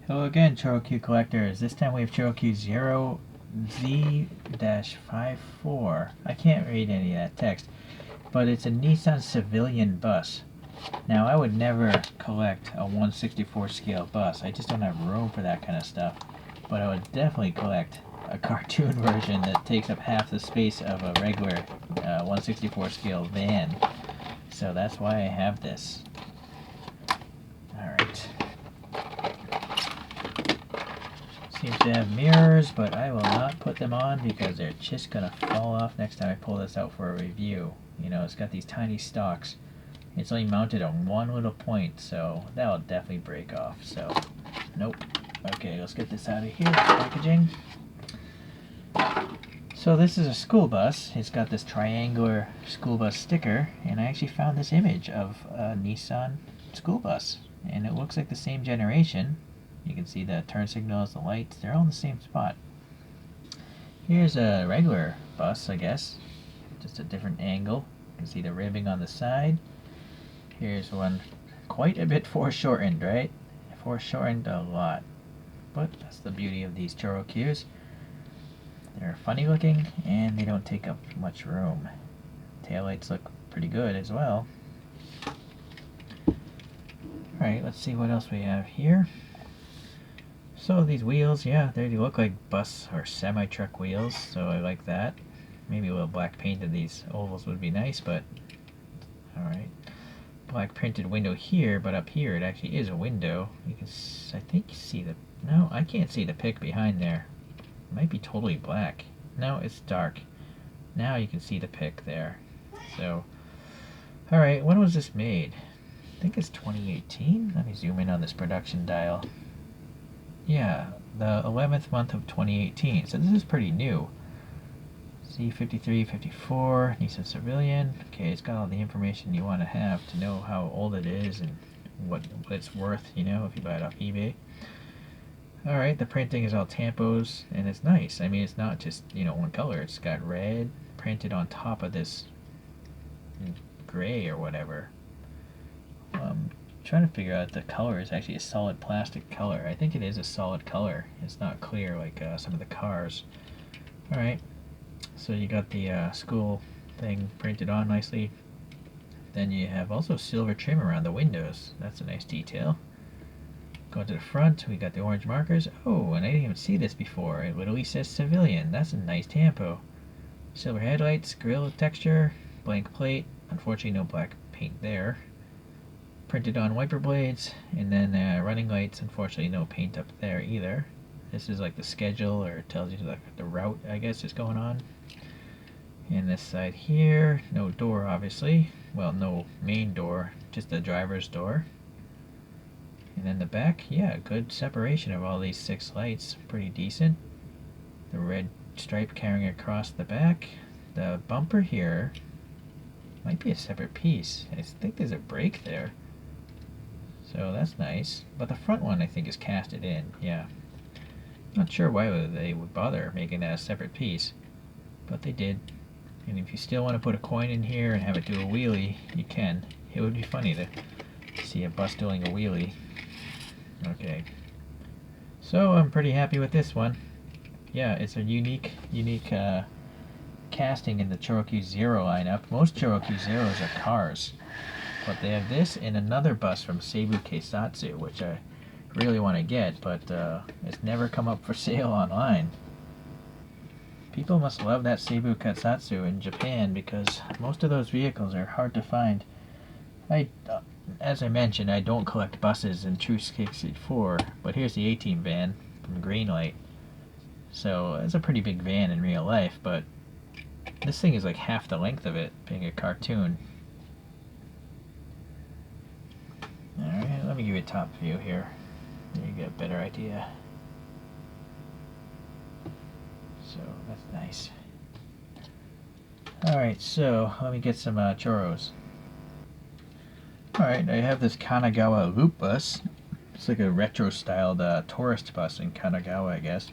Hello again, ChoroQ collectors. This time we have ChoroQ 0 Z-54. I can't read any of that text, but it's a Nissan civilian bus. Now, I would never collect a 1/64 scale bus. I just don't have room for that kind of stuff. But I would definitely collect a cartoon version that takes up half the space of a regular 1/64 scale van. So that's why I have this. Alright. Seems to have mirrors, but I will not put them on because they're just gonna fall off next time I pull this out for a review. You know, it's got these tiny stalks. It's only mounted on one little point, so that'll definitely break off. So, nope. Okay, let's get this out of here. Packaging. So this is a school bus. It's got this triangular school bus sticker, and I actually found this image of a Nissan school bus, and it looks like the same generation. You can see the turn signals, the lights, they're all in the same spot. Here's a regular bus, I guess, just a different angle. You can see the ribbing on the side. Here's one quite a bit foreshortened, right? Foreshortened a lot. But that's the beauty of these ChoroQs. They're funny looking and they don't take up much room. Taillights look pretty good as well. Alright, let's see what else we have here. So these wheels, yeah, they look like bus or semi-truck wheels, so I like that. Maybe a little black paint of these ovals would be nice, but alright. Black printed window here, but up here it actually is a window. You can, I think you see the, no, I can't see the pic behind there. It might be totally black. No, it's dark. Now you can see the pic there. So, alright, when was this made? I think it's 2018. Let me zoom in on this production dial. Yeah, the 11th month of 2018, so this is pretty new. Z-53, 54, Nissan Civilian. Okay, it's got all the information you want to have to know how old it is and what it's worth, you know, if you buy it off eBay. Alright, the printing is all tampos, and it's nice. I mean, it's not just, you know, one color. It's got red printed on top of this gray or whatever. Trying to figure out if the color is actually a solid plastic color. I think it is a solid color. It's not clear like some of the cars. Alright, so you got the school thing printed on nicely. Then you have also silver trim around the windows. That's a nice detail. Going to the front, we got the orange markers. Oh, and I didn't even see this before. It literally says civilian. That's a nice tampo. Silver headlights, grille texture, blank plate. Unfortunately, no black paint there. Printed on wiper blades, and then running lights. Unfortunately, no paint up there either. This is like the schedule, or it tells you the route, I guess, is going on. And this side here, no door, obviously. Well, no main door, just the driver's door. And then the back, yeah, good separation of all these 6 lights, pretty decent. The red stripe carrying across the back. The bumper here might be a separate piece. I think there's a brake there. So that's nice. But the front one I think is casted in, yeah. Not sure why they would bother making that a separate piece, but they did. And if you still want to put a coin in here and have it do a wheelie, you can. It would be funny to see a bus doing a wheelie. Okay. So I'm pretty happy with this one. Yeah, it's a unique casting in the ChoroQ 0 lineup. Most ChoroQ 0s are cars. But they have this and another bus from Seibu Keisatsu, which I really want to get, but it's never come up for sale online. People must love that Seibu Keisatsu in Japan because most of those vehicles are hard to find. As I mentioned, I don't collect buses in True 64, but here's the A-Team van from Greenlight. So it's a pretty big van in real life, but this thing is like half the length of it, being a cartoon. Alright, let me give you a top view here. You get a better idea. So, that's nice. Alright, so let me get some choros. Alright, I have this Kanagawa loop bus. It's like a retro-styled tourist bus in Kanagawa, I guess.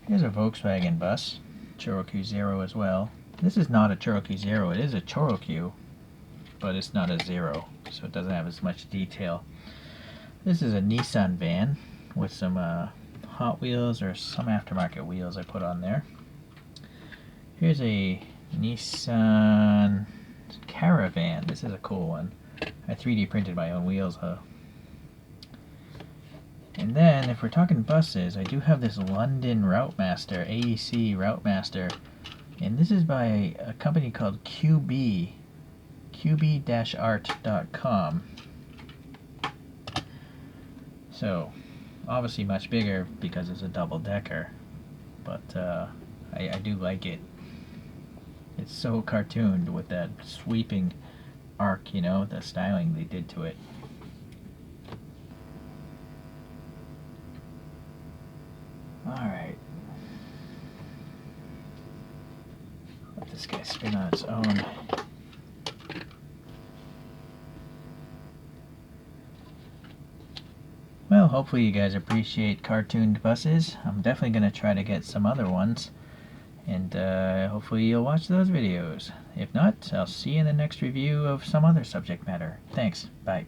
Here's a Volkswagen bus. ChoroQ 0 as well. This is not a ChoroQ 0, it is a ChoroQ, but it's not a 0, so it doesn't have as much detail. This is a Nissan van. with some Hot Wheels or some aftermarket wheels I put on there. Here's a Nissan Caravan. This is a cool one. I 3D printed my own wheels. And then, if we're talking buses, I do have this London Routemaster, AEC Routemaster. And this is by a company called QB, qb-art.com. So, obviously much bigger because it's a double-decker. But I do like it. It's so cartooned with that sweeping arc, you know, the styling they did to it. Alright. Let this guy spin on its own. Well, hopefully you guys appreciate cartooned buses. I'm definitely going to try to get some other ones. And hopefully you'll watch those videos. If not, I'll see you in the next review of some other subject matter. Thanks. Bye.